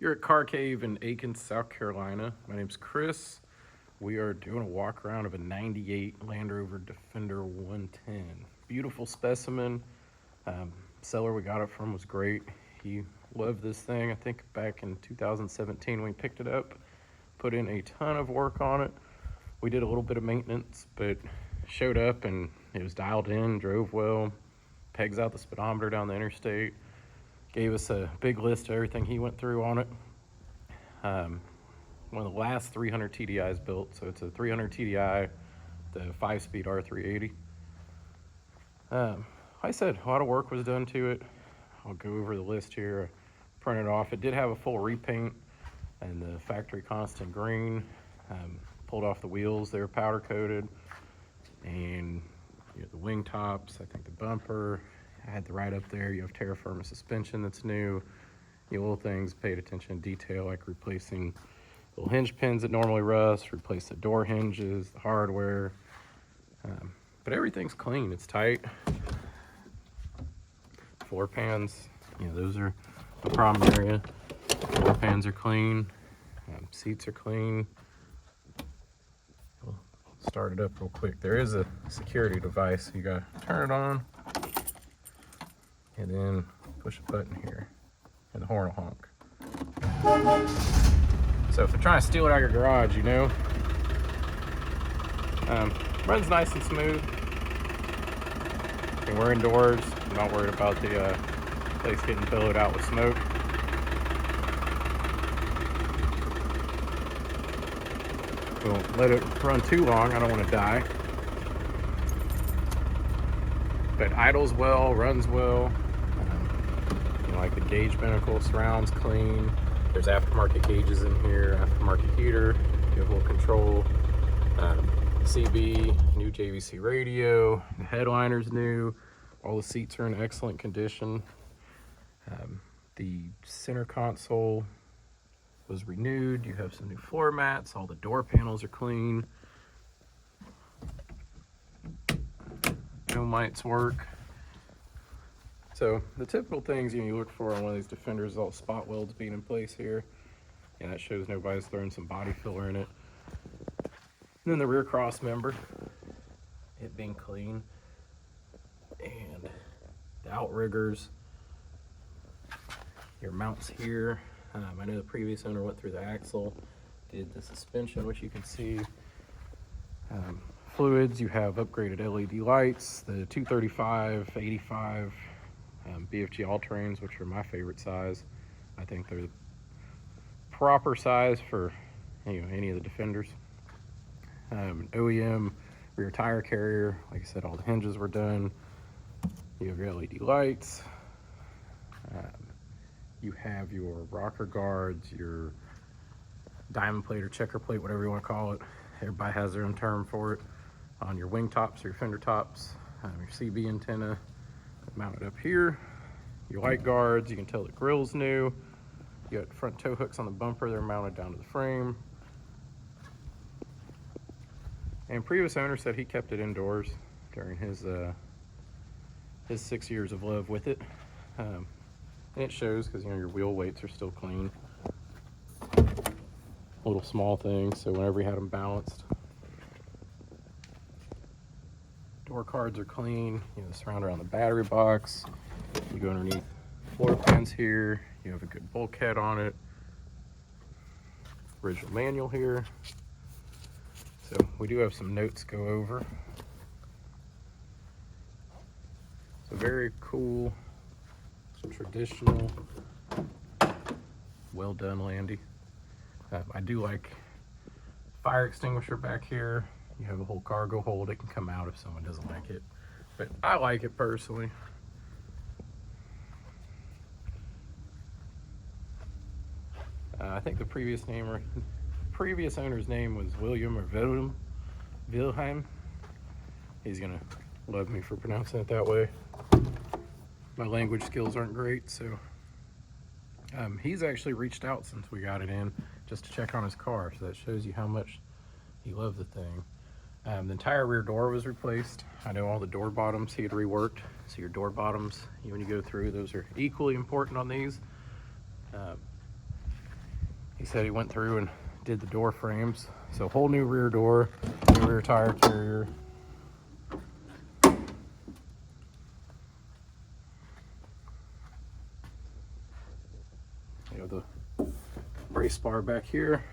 You're at Car Cave in Aiken, South Carolina. My name's Chris. We are doing a walk around of a 98 Land Rover Defender 110. Beautiful specimen. Seller we got it from was great. He loved this thing. I think back in 2017 when we picked it up, put in a ton of work on it. We did a little bit of maintenance, but showed up and it was dialed in, drove well, pegs out the speedometer down the interstate. Gave us a big list of everything he went through on it. One of the last 300 TDIs built, so it's a 300 TDI, the 5-speed R380. Like I said, a lot of work was done to it. I'll go over the list here, print it off. It did have a full repaint and the factory Coniston Green. Pulled off the wheels, they were powder coated, and the wing tops, I think the bumper. I had the right up there, you have terra firma suspension that's new. Little things, paid attention to detail, like replacing little hinge pins that normally rust, replace the door hinges, the hardware. But everything's clean, it's tight. Floor pans, those are the problem area. Floor pans are clean, seats are clean. We'll start it up real quick. There is a security device, you gotta turn it on. And then push a button here, and the horn will honk. So if they're trying to steal it out of your garage, runs nice and smooth. And we're indoors, I'm not worried about the place getting billowed out with smoke. Don't let it run too long, I don't want to die. But idles well, runs well. Like the gauge binnacle, surrounds clean. There's aftermarket gauges in here, aftermarket heater, you have a little control. CB, new JVC radio, the headliner's new. All the seats are in excellent condition. The center console was renewed. You have some new floor mats. All the door panels are clean. Dome lights work. So the typical things you look for on one of these Defenders is all spot welds being in place here. And that shows nobody's throwing some body filler in it. And then the rear cross member, it being clean. And the outriggers, your mounts here. I know the previous owner went through the axle, did the suspension, which you can see. Fluids, you have upgraded LED lights, the 235, 85, BFG all-terrains, which are my favorite size. I think they're the proper size for any of the Defenders. OEM rear tire carrier, like I said, all the hinges were done. You have your LED lights. You have your rocker guards, your diamond plate or checker plate, whatever you want to call it. Everybody has their own term for it. On your wing tops or your fender tops, your CB antenna mounted up here. Your light guards, you can tell the grill's new. You got front tow hooks on the bumper, they're mounted down to the frame. And previous owner said he kept it indoors during his 6 years of love with it. And it shows because your wheel weights are still clean. Little small things, so whenever you had them balanced. Door cards are clean, surround around the battery box. You go underneath floor pans here, you have a good bulkhead on it. Original manual here. So we do have some notes to go over. So very cool, traditional, well done Landy. I do like fire extinguisher back here. You have a whole cargo hold, it can come out if someone doesn't like it. But I like it personally. I think the previous owner's name was William or Wilhelm. He's gonna love me for pronouncing it that way. My language skills aren't great, so he's actually reached out since we got it in just to check on his car, so that shows you how much he loved the thing. The entire rear door was replaced. I know all the door bottoms he had reworked. So your door bottoms, when you go through, those are equally important on these. said he went through and did the door frames. So whole new rear door, new rear tire carrier. You have the brace bar back here.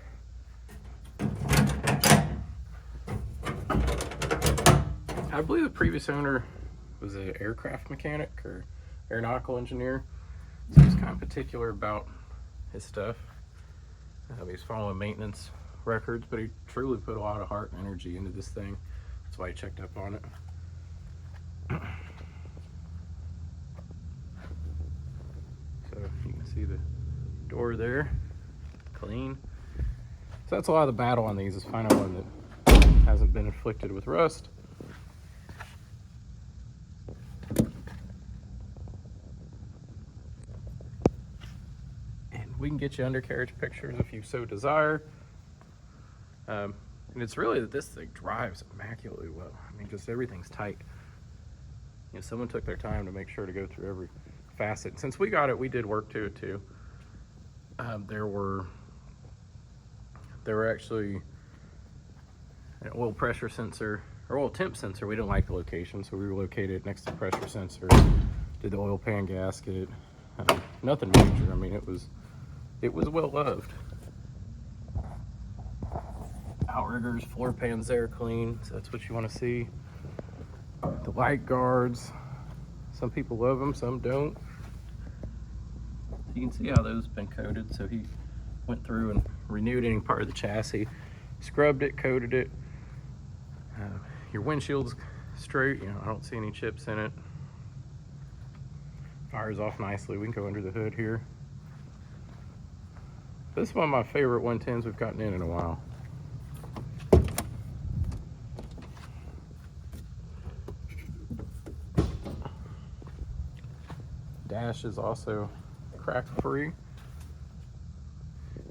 I believe the previous owner was an aircraft mechanic or aeronautical engineer, so he's kind of particular about his stuff. He's following maintenance records, but he truly put a lot of heart and energy into this thing. That's why he checked up on it. So you can see the door there, clean. So that's a lot of the battle on these, is finding one that hasn't been inflicted with rust. We can get you undercarriage pictures if you so desire. And it's really that this thing drives immaculately well. I mean, just everything's tight. You know, someone took their time to make sure to go through every facet. Since we got it, we did work to it too. There were actually an oil pressure sensor, or oil temp sensor. We didn't like the location, so we relocated it next to the pressure sensor. Did the oil pan gasket. Nothing major. I mean, it was well loved. Outriggers, floor pans there clean, so that's what you want to see. The light guards, some people love them, some don't. You can see how those have been coated. So he went through and renewed any part of the chassis, scrubbed it, coated it. Your windshield's straight, you know, I don't see any chips in it. Fires off nicely. We can go under the hood here. This is one of my favorite 110s we've gotten in a while. Dash is also crack-free.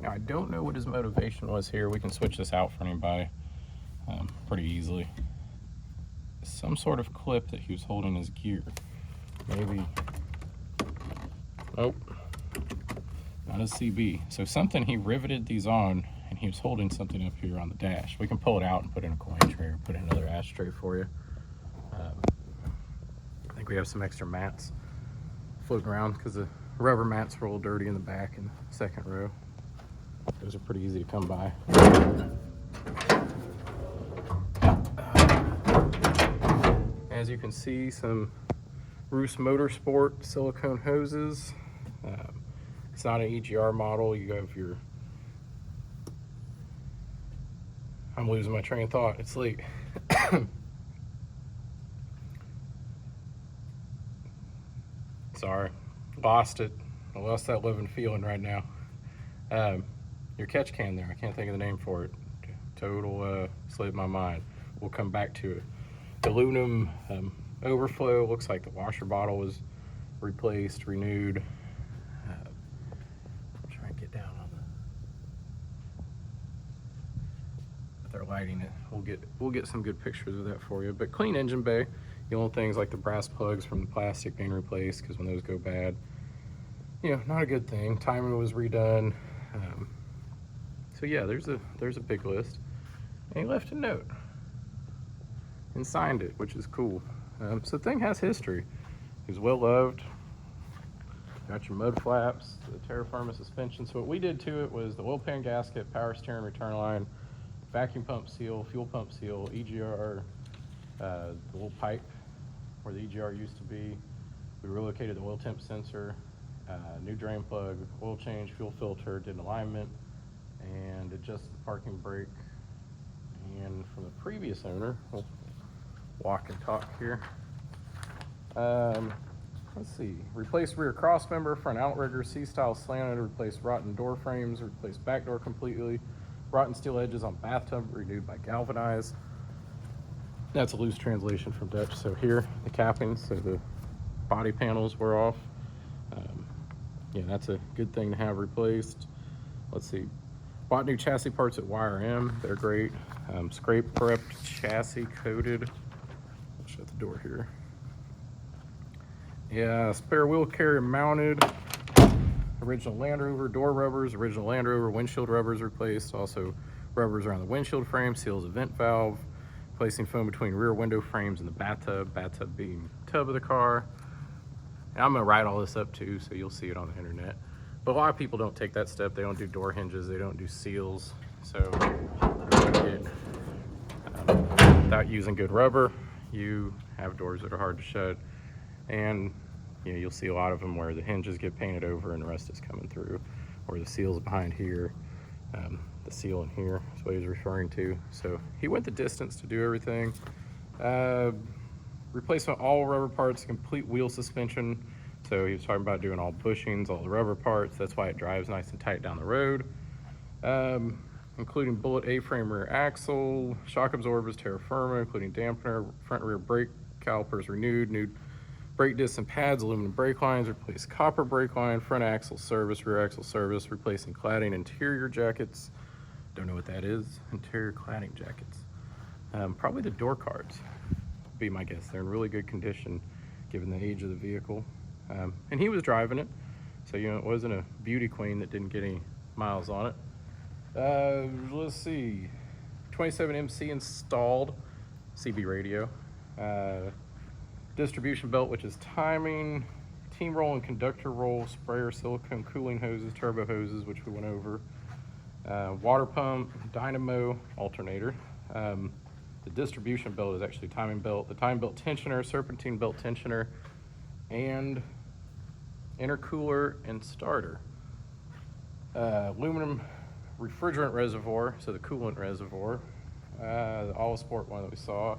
Now, I don't know what his motivation was here. We can switch this out for anybody pretty easily. Some sort of clip that he was holding his gear. Maybe. Nope. Not a CB. So something, he riveted these on and he was holding something up here on the dash. We can pull it out and put in a coin tray or put in another ashtray for you. I think we have some extra mats floating around because the rubber mats were a little dirty in the back in the second row. Those are pretty easy to come by. As you can see, some Roos Motorsport silicone hoses. It's not an EGR model. You have your, I'm losing my train of thought. It's late. Sorry, lost it. I lost that living feeling right now. Your catch can there, I can't think of the name for it. Total slipped my mind. We'll come back to it. The aluminum overflow, looks like the washer bottle was replaced, renewed. Try and get down on the, if they're lighting it, we'll get some good pictures of that for you. But clean engine bay. The only things like the brass plugs from the plastic being replaced, because when those go bad, you know, not a good thing. Timing was redone. So yeah, there's a big list. And he left a note and signed it, which is cool. So the thing has history. He was well loved. Got your mud flaps, the terra firma suspension. So what we did to it was the oil pan gasket, power steering return line, vacuum pump seal, fuel pump seal, EGR, the little pipe where the EGR used to be. We relocated the oil temp sensor, new drain plug, oil change, fuel filter, did an alignment, and adjusted the parking brake. And from the previous owner, we'll walk and talk here. Let's see, replaced rear cross member, front outrigger, C-style slanted, replaced rotten door frames, replaced back door completely, rotten steel edges on bathtub, renewed by galvanized. That's a loose translation from Dutch. So here, the cappings, so the body panels were off. Yeah, that's a good thing to have replaced. Let's see, bought new chassis parts at YRM, they're great. Scrape prepped chassis coated. I'll shut the door here. Yeah, spare wheel carrier mounted. original Land Rover door rubbers, original Land Rover windshield rubbers replaced, also rubbers around the windshield frame, seals a vent valve, placing foam between rear window frames and the bathtub being tub of the car. And I'm gonna write all this up too, so you'll see it on the internet. But a lot of people don't take that step. They don't do door hinges, they don't do seals. So without using good rubber, you have doors that are hard to shut. And you'll see a lot of them where the hinges get painted over and the rest is coming through, or the seal's behind here. The seal in here is what he's referring to. So he went the distance to do everything. Replacement all rubber parts, complete wheel suspension. So he was talking about doing all bushings, all the rubber parts. That's why it drives nice and tight down the road. Including bullet A-frame rear axle, shock absorbers, terra firma, including dampener, front rear brake calipers renewed, new brake discs and pads, aluminum brake lines, replace copper brake line, front axle service, rear axle service, replacing cladding, interior jackets. Don't know what that is. Interior cladding jackets. Probably the door cards, would be my guess. They're in really good condition given the age of the vehicle. And he was driving it, so it wasn't a beauty queen that didn't get any miles on it. Let's see, 27MC installed, CB radio. Distribution belt, which is timing, team roll and conductor roll, sprayer, silicone cooling hoses, turbo hoses, which we went over, water pump, dynamo, alternator. The distribution belt is actually timing belt, the timing belt tensioner, serpentine belt tensioner, and intercooler and starter. Aluminum refrigerant reservoir, so the coolant reservoir, the all sport one that we saw.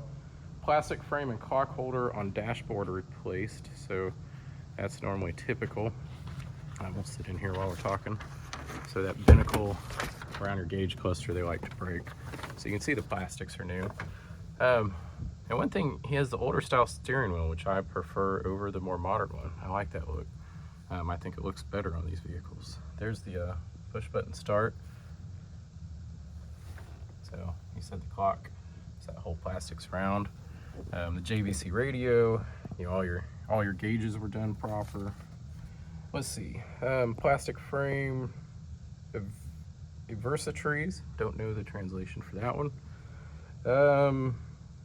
Plastic frame and clock holder on dashboard are replaced, so that's normally typical. I will sit in here while we're talking. So that binnacle around your gauge cluster they like to break. So you can see the plastics are new. And one thing, he has the older style steering wheel, which I prefer over the more modern one. I like that look. I think it looks better on these vehicles. There's the push button start. So he said the clock, so that whole plastic's round. The JVC radio, all your gauges were done proper. Let's see, plastic frame, Versatrees, don't know the translation for that one.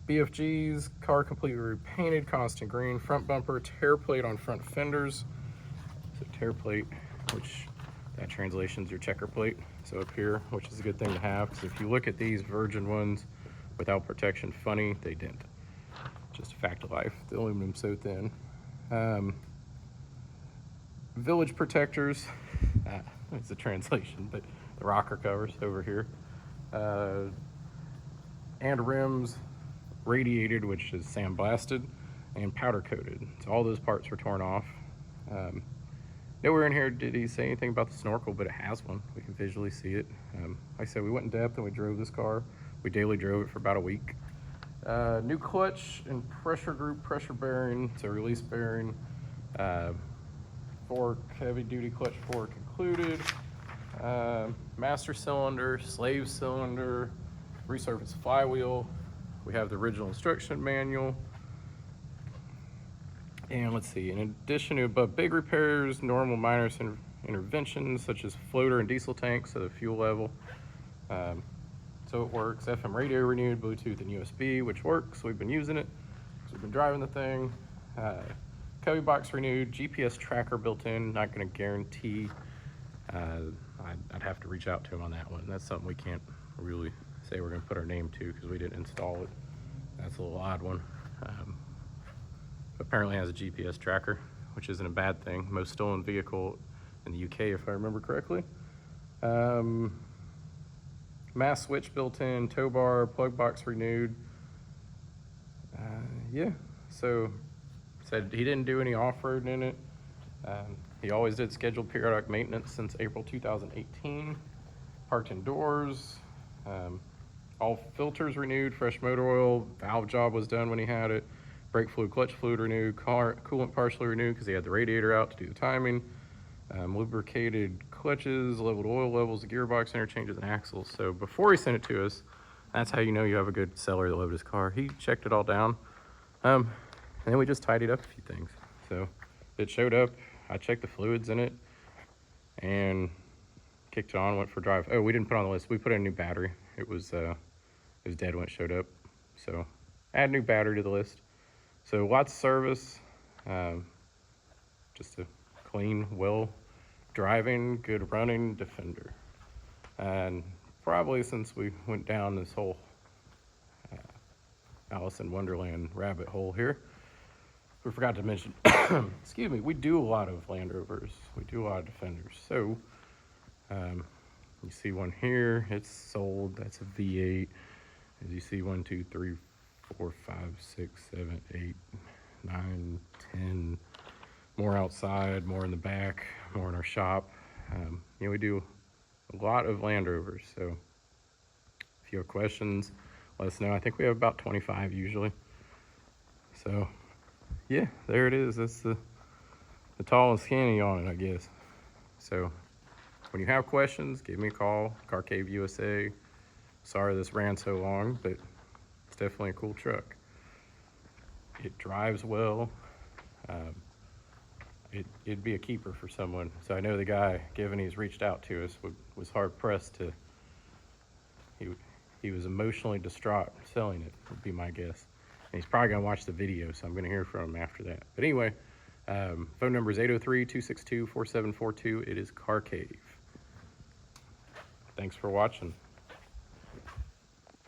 BFGs, car completely repainted, Coniston Green, front bumper, tear plate on front fenders. So tear plate, which that translation's your checker plate. So up here, which is a good thing to have, because if you look at these virgin ones without protection, funny, they dent. Just a fact of life, the aluminum's so thin. Village protectors, it's a translation, but the rocker covers over here. And rims, radiated, which is sandblasted, and powder coated. So all those parts were torn off. Nowhere in here did he say anything about the snorkel, but it has one. We can visually see it. Like I said, we went in depth and we drove this car. We daily drove it for about a week. New clutch and pressure group, pressure bearing, so release bearing. Fork, heavy duty clutch fork included. Master cylinder, slave cylinder, resurfaced flywheel. We have the original instruction manual. And let's see, in addition to above big repairs, normal minor interventions such as floater and diesel tanks, so the fuel level. So it works. FM radio renewed, Bluetooth and USB, which works. We've been using it because we've been driving the thing. Cubby box renewed, GPS tracker built in. Not going to guarantee. I'd have to reach out to him on that one. That's something we can't really say we're going to put our name to because we didn't install it. That's a little odd one. Apparently has a GPS tracker, which isn't a bad thing. Most stolen vehicle in the UK, if I remember correctly. Mass switch built in, tow bar, plug box renewed. Yeah, so said he didn't do any off-roading in it. He always did scheduled periodic maintenance since April 2018. Parked indoors. All filters renewed, fresh motor oil, valve job was done when he had it. Brake fluid, clutch fluid renewed, coolant partially renewed because he had the radiator out to do the timing. Lubricated clutches, leveled oil levels, gearbox interchanges, and axles. So before he sent it to us, that's how you know you have a good seller that loaded his car. He checked it all down. And then we just tidied up a few things. So it showed up, I checked the fluids in it. and kicked it on, went for a drive. Oh, we didn't put it on the list. We put in a new battery. It was dead when it showed up. So add new battery to the list. So lots of service. Just a clean, well driving, good running Defender. And probably since we went down this whole Alice in Wonderland rabbit hole here, we forgot to mention, excuse me, we do a lot of Land Rovers. We do a lot of Defenders. So you see one here, it's sold. That's a V8. As you see, 1, 2, 3, 4, 5, 6, 7, 8, 9, 10. More outside, more in the back, more in our shop. You know, we do a lot of Land Rovers. So if you have questions, let us know. I think we have about 25 usually. So yeah, there it is. That's the tall and skinny on it, I guess. So when you have questions, give me a call. Car Cave USA. Sorry this ran so long, but it's definitely a cool truck. It drives well. It'd be a keeper for someone. So I know the guy, given he's reached out to us, was hard pressed to. He was emotionally distraught selling it, would be my guess. And he's probably gonna watch the video, so I'm gonna hear from him after that. But anyway, phone number is 803-262-4742. It is Car Cave. Thanks for watching.